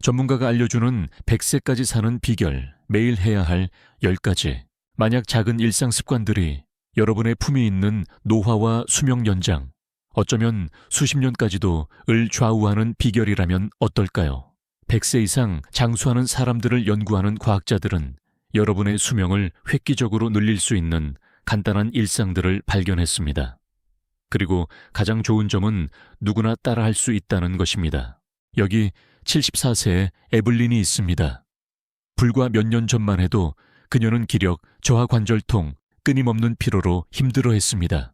전문가가 알려주는 100세까지 사는 비결, 매일 해야 할 10가지. 만약 작은 일상 습관들이 여러분의 품이 있는 노화와 수명 연장, 어쩌면 수십 년까지도 을 좌우하는 비결이라면 어떨까요? 100세 이상 장수하는 사람들을 연구하는 과학자들은 여러분의 수명을 획기적으로 늘릴 수 있는 간단한 일상들을 발견했습니다. 그리고 가장 좋은 점은 누구나 따라할 수 있다는 것입니다. 여기 74세의 에블린이 있습니다. 불과 몇 년 전만 해도 그녀는 기력, 저하관절통, 끊임없는 피로로 힘들어했습니다.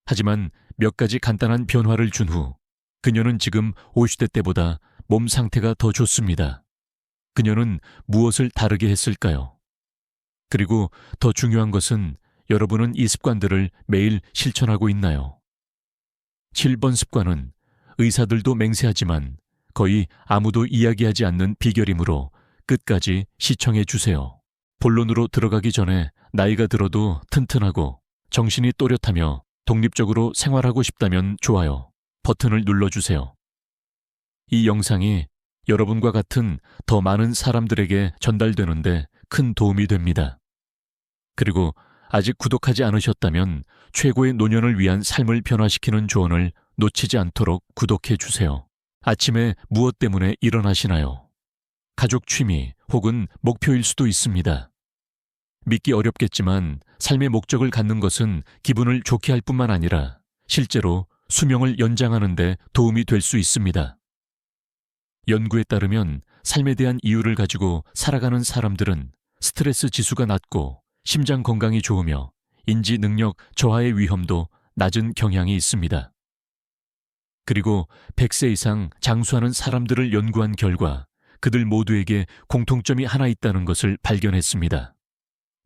하지만 몇 가지 간단한 변화를 준 후 그녀는 지금 50대 때보다 몸 상태가 더 좋습니다. 그녀는 무엇을 다르게 했을까요? 그리고 더 중요한 것은 여러분은 이 습관들을 매일 실천하고 있나요? 7번 습관은 의사들도 맹세하지만 거의 아무도 이야기하지 않는 비결이므로 끝까지 시청해 주세요. 본론으로 들어가기 전에 나이가 들어도 튼튼하고 정신이 또렷하며 독립적으로 생활하고 싶다면 좋아요 버튼을 눌러주세요. 이 영상이 여러분과 같은 더 많은 사람들에게 전달되는데 큰 도움이 됩니다. 그리고 아직 구독하지 않으셨다면 최고의 노년을 위한 삶을 변화시키는 조언을 놓치지 않도록 구독해 주세요. 아침에 무엇 때문에 일어나시나요? 가족 취미 혹은 목표일 수도 있습니다. 믿기 어렵겠지만 삶의 목적을 갖는 것은 기분을 좋게 할 뿐만 아니라 실제로 수명을 연장하는 데 도움이 될 수 있습니다. 연구에 따르면 삶에 대한 이유를 가지고 살아가는 사람들은 스트레스 지수가 낮고 심장 건강이 좋으며 인지 능력 저하의 위험도 낮은 경향이 있습니다. 그리고 100세 이상 장수하는 사람들을 연구한 결과 그들 모두에게 공통점이 하나 있다는 것을 발견했습니다.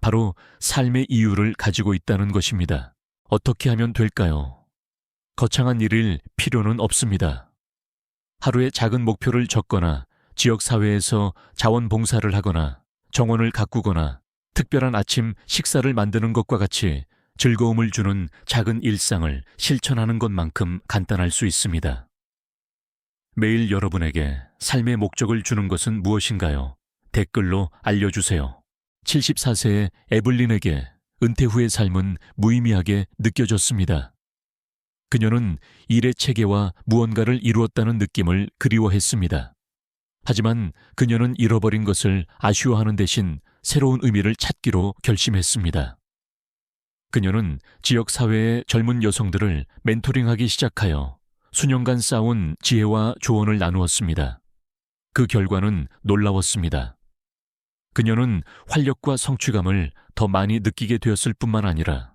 바로 삶의 이유를 가지고 있다는 것입니다. 어떻게 하면 될까요? 거창한 일일 필요는 없습니다. 하루에 작은 목표를 적거나 지역사회에서 자원봉사를 하거나 정원을 가꾸거나 특별한 아침 식사를 만드는 것과 같이 즐거움을 주는 작은 일상을 실천하는 것만큼 간단할 수 있습니다. 매일 여러분에게 삶의 목적을 주는 것은 무엇인가요? 댓글로 알려주세요. 74세의 에블린에게 은퇴 후의 삶은 무의미하게 느껴졌습니다. 그녀는 일의 체계와 무언가를 이루었다는 느낌을 그리워했습니다. 하지만 그녀는 잃어버린 것을 아쉬워하는 대신 새로운 의미를 찾기로 결심했습니다. 그녀는 지역사회의 젊은 여성들을 멘토링하기 시작하여 수년간 쌓아온 지혜와 조언을 나누었습니다. 그 결과는 놀라웠습니다. 그녀는 활력과 성취감을 더 많이 느끼게 되었을 뿐만 아니라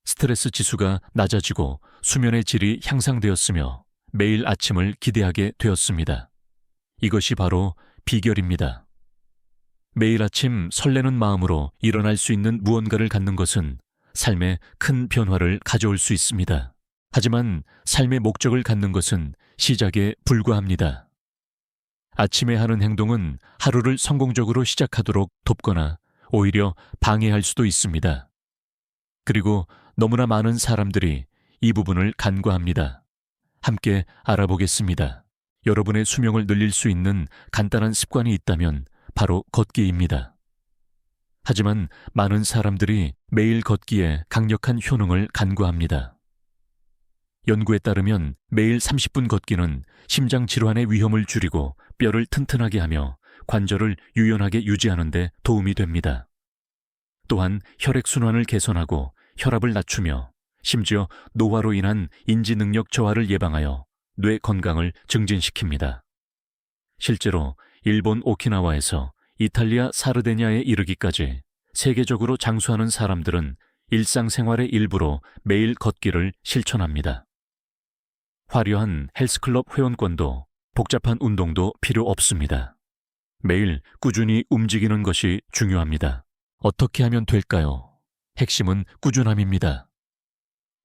스트레스 지수가 낮아지고 수면의 질이 향상되었으며 매일 아침을 기대하게 되었습니다. 이것이 바로 비결입니다. 매일 아침 설레는 마음으로 일어날 수 있는 무언가를 갖는 것은 삶에 큰 변화를 가져올 수 있습니다. 하지만 삶의 목적을 갖는 것은 시작에 불과합니다. 아침에 하는 행동은 하루를 성공적으로 시작하도록 돕거나 오히려 방해할 수도 있습니다. 그리고 너무나 많은 사람들이 이 부분을 간과합니다. 함께 알아보겠습니다. 여러분의 수명을 늘릴 수 있는 간단한 습관이 있다면 바로 걷기입니다. 하지만 많은 사람들이 매일 걷기에 강력한 효능을 간과합니다. 연구에 따르면 매일 30분 걷기는 심장 질환의 위험을 줄이고 뼈를 튼튼하게 하며 관절을 유연하게 유지하는 데 도움이 됩니다. 또한 혈액순환을 개선하고 혈압을 낮추며 심지어 노화로 인한 인지 능력 저하를 예방하여 뇌 건강을 증진시킵니다. 실제로 일본 오키나와에서 이탈리아 사르데냐에 이르기까지 세계적으로 장수하는 사람들은 일상생활의 일부로 매일 걷기를 실천합니다. 화려한 헬스클럽 회원권도 복잡한 운동도 필요 없습니다. 매일 꾸준히 움직이는 것이 중요합니다. 어떻게 하면 될까요? 핵심은 꾸준함입니다.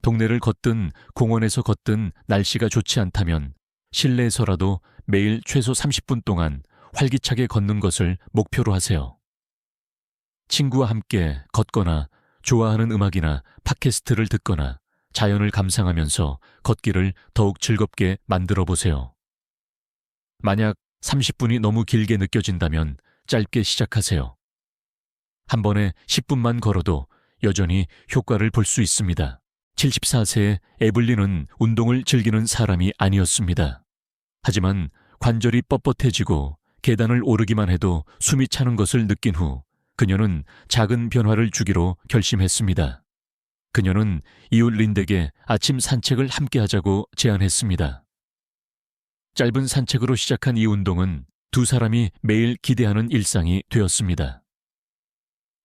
동네를 걷든 공원에서 걷든 날씨가 좋지 않다면 실내에서라도 매일 최소 30분 동안 활기차게 걷는 것을 목표로 하세요. 친구와 함께 걷거나 좋아하는 음악이나 팟캐스트를 듣거나 자연을 감상하면서 걷기를 더욱 즐겁게 만들어 보세요. 만약 30분이 너무 길게 느껴진다면 짧게 시작하세요. 한 번에 10분만 걸어도 여전히 효과를 볼 수 있습니다. 74세의 에블린은 운동을 즐기는 사람이 아니었습니다. 하지만 관절이 뻣뻣해지고 계단을 오르기만 해도 숨이 차는 것을 느낀 후 그녀는 작은 변화를 주기로 결심했습니다. 그녀는 이웃 린덱에 아침 산책을 함께 하자고 제안했습니다. 짧은 산책으로 시작한 이 운동은 두 사람이 매일 기대하는 일상이 되었습니다.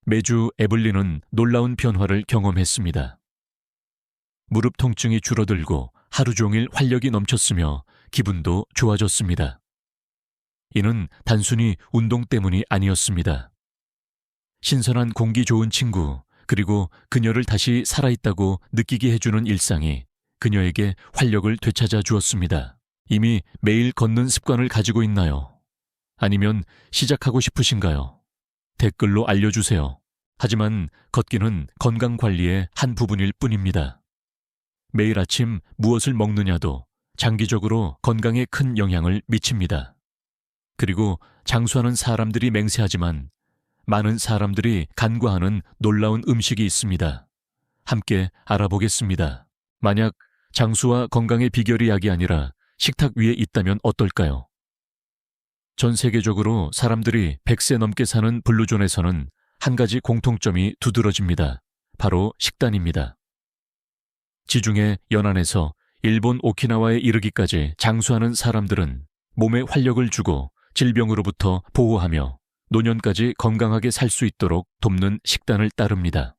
매주 에블린은 놀라운 변화를 경험했습니다. 무릎 통증이 줄어들고 하루 종일 활력이 넘쳤으며 기분도 좋아졌습니다. 이는 단순히 운동 때문이 아니었습니다. 신선한 공기 좋은 친구, 그리고 그녀를 다시 살아있다고 느끼게 해주는 일상이 그녀에게 활력을 되찾아 주었습니다. 이미 매일 걷는 습관을 가지고 있나요? 아니면 시작하고 싶으신가요? 댓글로 알려주세요. 하지만 걷기는 건강관리의 한 부분일 뿐입니다. 매일 아침 무엇을 먹느냐도 장기적으로 건강에 큰 영향을 미칩니다. 그리고 장수하는 사람들이 맹세하지만 많은 사람들이 간과하는 놀라운 음식이 있습니다. 함께 알아보겠습니다. 만약 장수와 건강의 비결이 약이 아니라 식탁 위에 있다면 어떨까요? 전 세계적으로 사람들이 100세 넘게 사는 블루존에서는 한 가지 공통점이 두드러집니다. 바로 식단입니다. 지중해 연안에서 일본 오키나와에 이르기까지 장수하는 사람들은 몸에 활력을 주고 질병으로부터 보호하며 노년까지 건강하게 살 수 있도록 돕는 식단을 따릅니다.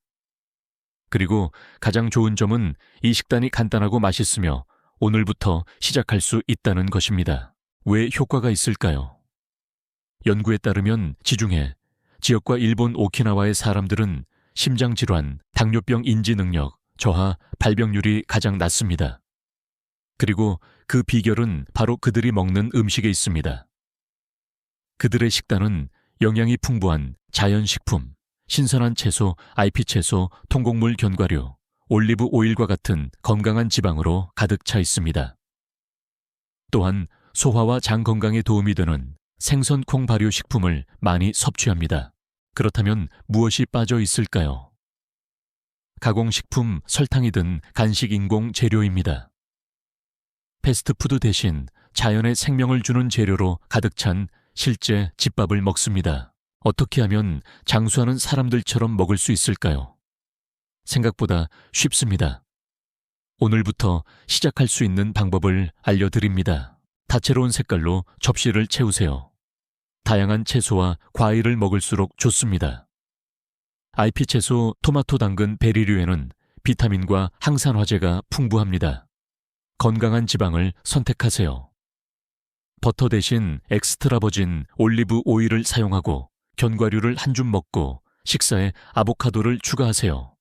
그리고 가장 좋은 점은 이 식단이 간단하고 맛있으며 오늘부터 시작할 수 있다는 것입니다. 왜 효과가 있을까요? 연구에 따르면 지중해, 지역과 일본 오키나와의 사람들은 심장질환, 당뇨병 인지 능력, 저하, 발병률이 가장 낮습니다. 그리고 그 비결은 바로 그들이 먹는 음식에 있습니다. 그들의 식단은 영양이 풍부한 자연식품, 신선한 채소, IP채소, 통곡물 견과류, 올리브 오일과 같은 건강한 지방으로 가득 차 있습니다. 또한 소화와 장 건강에 도움이 되는 생선 콩 발효 식품을 많이 섭취합니다. 그렇다면 무엇이 빠져 있을까요? 가공식품, 설탕이 든 간식 인공 재료입니다. 패스트푸드 대신 자연의 생명을 주는 재료로 가득 찬 실제 집밥을 먹습니다. 어떻게 하면 장수하는 사람들처럼 먹을 수 있을까요? 생각보다 쉽습니다. 오늘부터 시작할 수 있는 방법을 알려드립니다. 다채로운 색깔로 접시를 채우세요. 다양한 채소와 과일을 먹을수록 좋습니다. IP채소, 토마토, 당근, 베리류에는 비타민과 항산화제가 풍부합니다. 건강한 지방을 선택하세요. 버터 대신 엑스트라 버진 올리브 오일을 사용하고 견과류를 한 줌 먹고 식사에 아보카도를 추가하세요.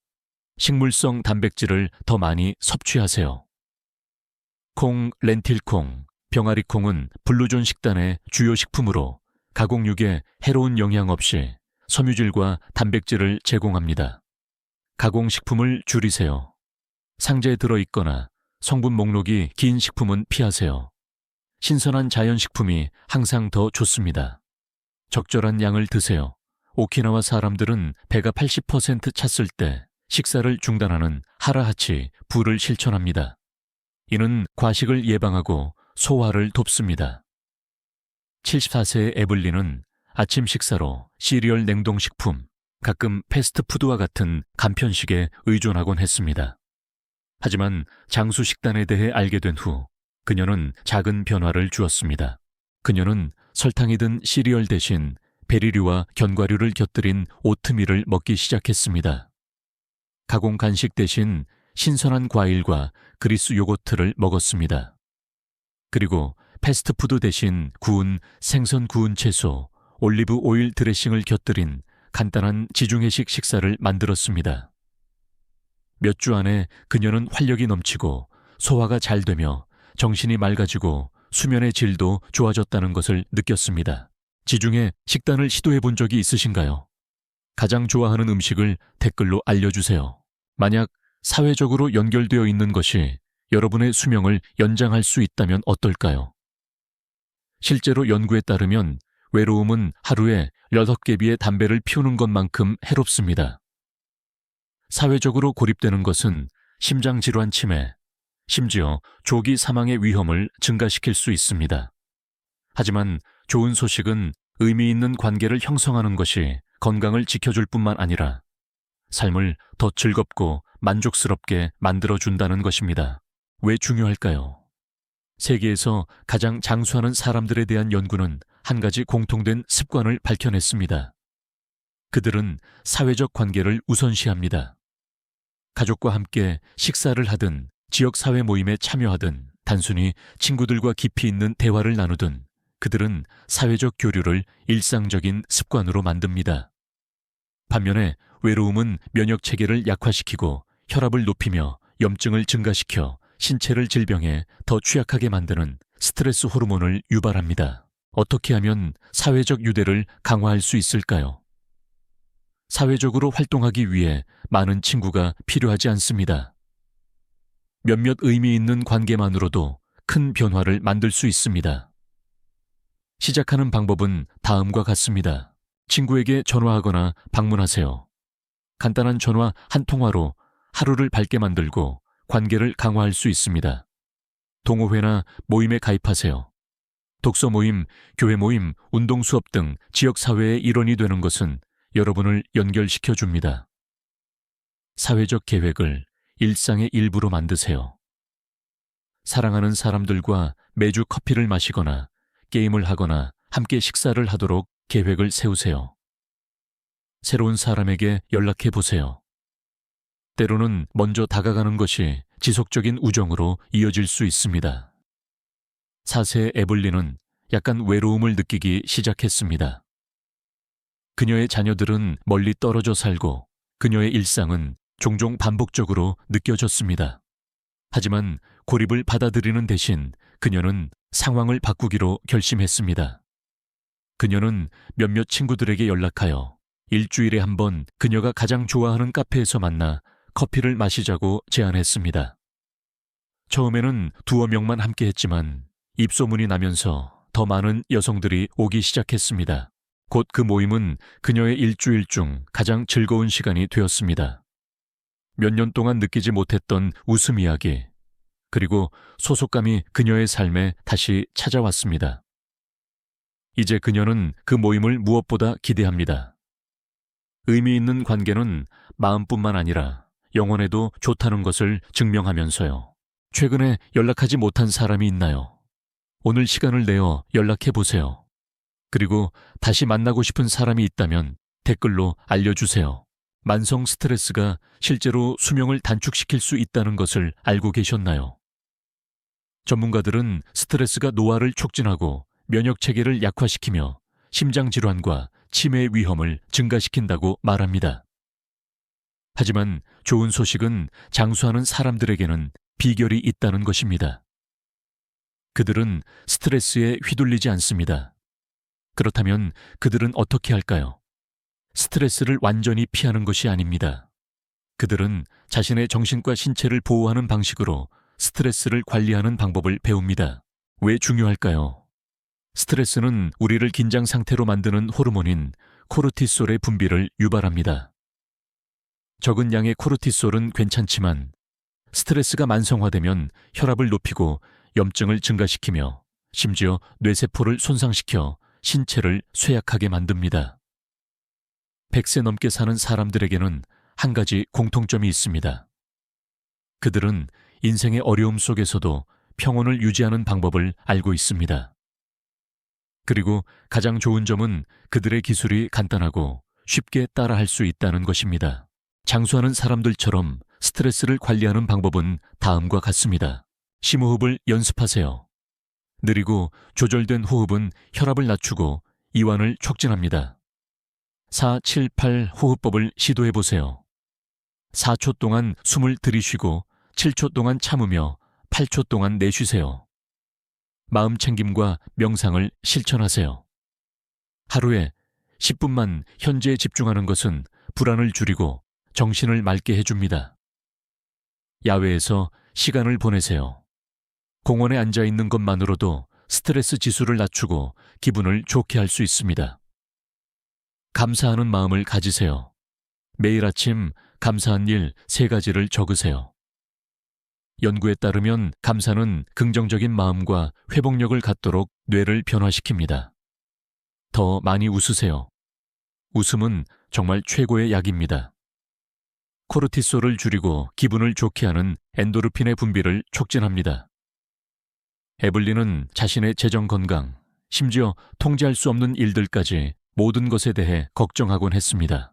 식물성 단백질을 더 많이 섭취하세요. 콩, 렌틸콩, 병아리콩은 블루존 식단의 주요 식품으로 가공육에 해로운 영향 없이 섬유질과 단백질을 제공합니다. 가공식품을 줄이세요. 상자에 들어있거나 성분 목록이 긴 식품은 피하세요. 신선한 자연식품이 항상 더 좋습니다. 적절한 양을 드세요. 오키나와 사람들은 배가 80% 찼을 때 식사를 중단하는 하라하치 부를 실천합니다. 이는 과식을 예방하고 소화를 돕습니다. 74세의 에블린은 아침 식사로 시리얼 냉동식품, 가끔 패스트푸드와 같은 간편식에 의존하곤 했습니다. 하지만 장수 식단에 대해 알게 된 후 그녀는 작은 변화를 주었습니다. 그녀는 설탕이 든 시리얼 대신 베리류와 견과류를 곁들인 오트밀을 먹기 시작했습니다. 가공 간식 대신 신선한 과일과 그리스 요거트를 먹었습니다. 그리고 패스트푸드 대신 구운 생선 구운 채소, 올리브 오일 드레싱을 곁들인 간단한 지중해식 식사를 만들었습니다. 몇 주 안에 그녀는 활력이 넘치고 소화가 잘 되며 정신이 맑아지고 수면의 질도 좋아졌다는 것을 느꼈습니다. 지중해 식단을 시도해 본 적이 있으신가요? 가장 좋아하는 음식을 댓글로 알려주세요. 만약 사회적으로 연결되어 있는 것이 여러분의 수명을 연장할 수 있다면 어떨까요? 실제로 연구에 따르면 외로움은 하루에 6개비의 담배를 피우는 것만큼 해롭습니다. 사회적으로 고립되는 것은 심장질환 치매, 심지어 조기 사망의 위험을 증가시킬 수 있습니다. 하지만 좋은 소식은 의미 있는 관계를 형성하는 것이 건강을 지켜줄 뿐만 아니라 삶을 더 즐겁고 만족스럽게 만들어준다는 것입니다. 왜 중요할까요? 세계에서 가장 장수하는 사람들에 대한 연구는 한 가지 공통된 습관을 밝혀냈습니다. 그들은 사회적 관계를 우선시합니다. 가족과 함께 식사를 하든 지역사회 모임에 참여하든 단순히 친구들과 깊이 있는 대화를 나누든 그들은 사회적 교류를 일상적인 습관으로 만듭니다. 반면에 외로움은 면역체계를 약화시키고 혈압을 높이며 염증을 증가시켜 신체를 질병에 더 취약하게 만드는 스트레스 호르몬을 유발합니다. 어떻게 하면 사회적 유대를 강화할 수 있을까요? 사회적으로 활동하기 위해 많은 친구가 필요하지 않습니다. 몇몇 의미 있는 관계만으로도 큰 변화를 만들 수 있습니다. 시작하는 방법은 다음과 같습니다. 친구에게 전화하거나 방문하세요. 간단한 전화 한 통화로 하루를 밝게 만들고 관계를 강화할 수 있습니다. 동호회나 모임에 가입하세요. 독서 모임, 교회 모임, 운동 수업 등 지역사회의 일원이 되는 것은 여러분을 연결시켜 줍니다. 사회적 계획을 일상의 일부로 만드세요. 사랑하는 사람들과 매주 커피를 마시거나 게임을 하거나 함께 식사를 하도록 계획을 세우세요. 새로운 사람에게 연락해 보세요. 때로는 먼저 다가가는 것이 지속적인 우정으로 이어질 수 있습니다. 4세 에블린은 약간 외로움을 느끼기 시작했습니다. 그녀의 자녀들은 멀리 떨어져 살고 그녀의 일상은 종종 반복적으로 느껴졌습니다. 하지만 고립을 받아들이는 대신 그녀는 상황을 바꾸기로 결심했습니다. 그녀는 몇몇 친구들에게 연락하여 일주일에 한 번 그녀가 가장 좋아하는 카페에서 만나 커피를 마시자고 제안했습니다. 처음에는 2-3명만 함께 했지만 입소문이 나면서 더 많은 여성들이 오기 시작했습니다. 곧 그 모임은 그녀의 일주일 중 가장 즐거운 시간이 되었습니다. 몇 년 동안 느끼지 못했던 웃음 이야기, 그리고 소속감이 그녀의 삶에 다시 찾아왔습니다. 이제 그녀는 그 모임을 무엇보다 기대합니다. 의미 있는 관계는 마음뿐만 아니라 영혼에도 좋다는 것을 증명하면서요. 최근에 연락하지 못한 사람이 있나요? 오늘 시간을 내어 연락해 보세요. 그리고 다시 만나고 싶은 사람이 있다면 댓글로 알려주세요. 만성 스트레스가 실제로 수명을 단축시킬 수 있다는 것을 알고 계셨나요? 전문가들은 스트레스가 노화를 촉진하고 면역체계를 약화시키며 심장질환과 치매의 위험을 증가시킨다고 말합니다. 하지만 좋은 소식은 장수하는 사람들에게는 비결이 있다는 것입니다. 그들은 스트레스에 휘둘리지 않습니다. 그렇다면 그들은 어떻게 할까요? 스트레스를 완전히 피하는 것이 아닙니다. 그들은 자신의 정신과 신체를 보호하는 방식으로 스트레스를 관리하는 방법을 배웁니다. 왜 중요할까요? 스트레스는 우리를 긴장 상태로 만드는 호르몬인 코르티솔의 분비를 유발합니다. 적은 양의 코르티솔은 괜찮지만 스트레스가 만성화되면 혈압을 높이고 염증을 증가시키며 심지어 뇌세포를 손상시켜 신체를 쇠약하게 만듭니다. 100세 넘게 사는 사람들에게는 한 가지 공통점이 있습니다. 그들은 인생의 어려움 속에서도 평온을 유지하는 방법을 알고 있습니다. 그리고 가장 좋은 점은 그들의 기술이 간단하고 쉽게 따라할 수 있다는 것입니다. 장수하는 사람들처럼 스트레스를 관리하는 방법은 다음과 같습니다. 심호흡을 연습하세요. 느리고 조절된 호흡은 혈압을 낮추고 이완을 촉진합니다. 4-7-8 호흡법을 시도해보세요. 4초 동안 숨을 들이쉬고 7초 동안 참으며 8초 동안 내쉬세요. 마음 챙김과 명상을 실천하세요. 하루에 10분만 현재에 집중하는 것은 불안을 줄이고 정신을 맑게 해줍니다. 야외에서 시간을 보내세요. 공원에 앉아 있는 것만으로도 스트레스 지수를 낮추고 기분을 좋게 할 수 있습니다. 감사하는 마음을 가지세요. 매일 아침 감사한 일 3가지를 적으세요. 연구에 따르면 감사는 긍정적인 마음과 회복력을 갖도록 뇌를 변화시킵니다. 더 많이 웃으세요. 웃음은 정말 최고의 약입니다. 코르티솔을 줄이고 기분을 좋게 하는 엔도르핀의 분비를 촉진합니다. 에블린은 자신의 재정 건강, 심지어 통제할 수 없는 일들까지 모든 것에 대해 걱정하곤 했습니다.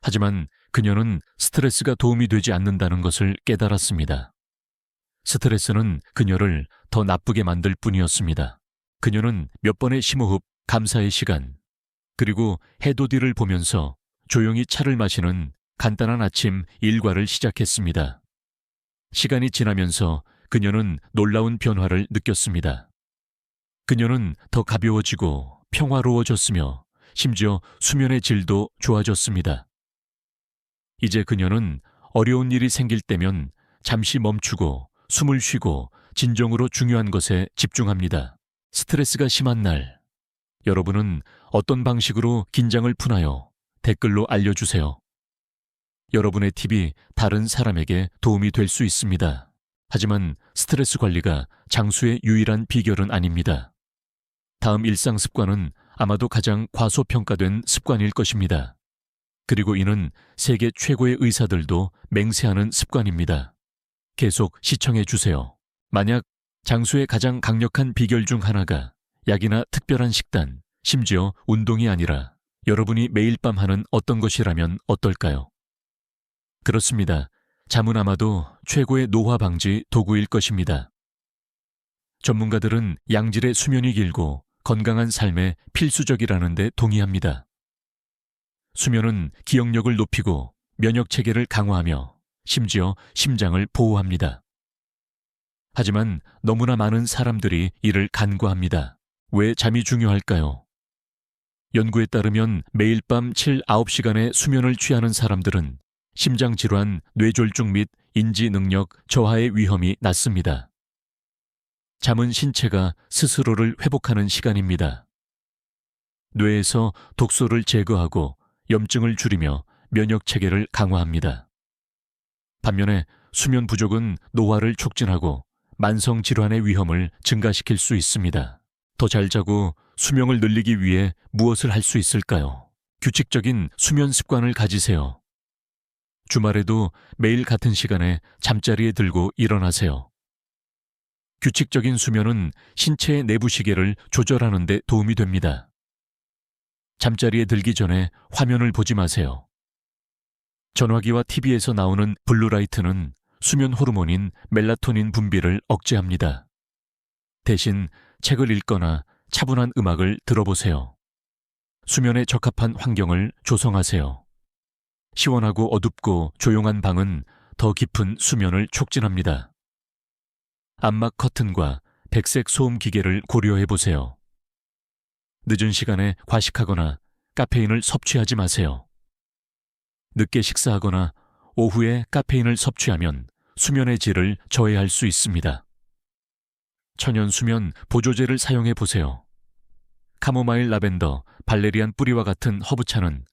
하지만 그녀는 스트레스가 도움이 되지 않는다는 것을 깨달았습니다. 스트레스는 그녀를 더 나쁘게 만들 뿐이었습니다. 그녀는 몇 번의 심호흡, 감사의 시간, 그리고 해돋이를 보면서 조용히 차를 마시는 간단한 아침 일과를 시작했습니다. 시간이 지나면서 그녀는 놀라운 변화를 느꼈습니다. 그녀는 더 가벼워지고 평화로워졌으며 심지어 수면의 질도 좋아졌습니다. 이제 그녀는 어려운 일이 생길 때면 잠시 멈추고 숨을 쉬고 진정으로 중요한 것에 집중합니다. 스트레스가 심한 날, 여러분은 어떤 방식으로 긴장을 푸나요? 댓글로 알려주세요. 여러분의 팁이 다른 사람에게 도움이 될 수 있습니다. 하지만 스트레스 관리가 장수의 유일한 비결은 아닙니다. 다음 일상 습관은 아마도 가장 과소평가된 습관일 것입니다. 그리고 이는 세계 최고의 의사들도 맹세하는 습관입니다. 계속 시청해 주세요. 만약 장수의 가장 강력한 비결 중 하나가 약이나 특별한 식단, 심지어 운동이 아니라 여러분이 매일 밤 하는 어떤 것이라면 어떨까요? 그렇습니다. 잠은 아마도 최고의 노화 방지 도구일 것입니다. 전문가들은 양질의 수면이 길고 건강한 삶에 필수적이라는 데 동의합니다. 수면은 기억력을 높이고 면역 체계를 강화하며 심지어 심장을 보호합니다. 하지만 너무나 많은 사람들이 이를 간과합니다. 왜 잠이 중요할까요? 연구에 따르면 매일 밤 7-9시간의 수면을 취하는 사람들은 심장질환, 뇌졸중 및 인지 능력 저하의 위험이 낮습니다. 잠은 신체가 스스로를 회복하는 시간입니다. 뇌에서 독소를 제거하고 염증을 줄이며 면역 체계를 강화합니다. 반면에 수면 부족은 노화를 촉진하고 만성 질환의 위험을 증가시킬 수 있습니다. 더 잘 자고 수명을 늘리기 위해 무엇을 할 수 있을까요? 규칙적인 수면 습관을 가지세요. 주말에도 매일 같은 시간에 잠자리에 들고 일어나세요. 규칙적인 수면은 신체의 내부 시계를 조절하는 데 도움이 됩니다. 잠자리에 들기 전에 화면을 보지 마세요. 전화기와 TV에서 나오는 블루라이트는 수면 호르몬인 멜라토닌 분비를 억제합니다. 대신 책을 읽거나 차분한 음악을 들어보세요. 수면에 적합한 환경을 조성하세요. 시원하고 어둡고 조용한 방은 더 깊은 수면을 촉진합니다. 암막 커튼과 백색 소음 기계를 고려해 보세요. 늦은 시간에 과식하거나 카페인을 섭취하지 마세요. 늦게 식사하거나 오후에 카페인을 섭취하면 수면의 질을 저해할 수 있습니다. 천연 수면 보조제를 사용해 보세요. 카모마일 라벤더, 발레리안 뿌리와 같은 허브차는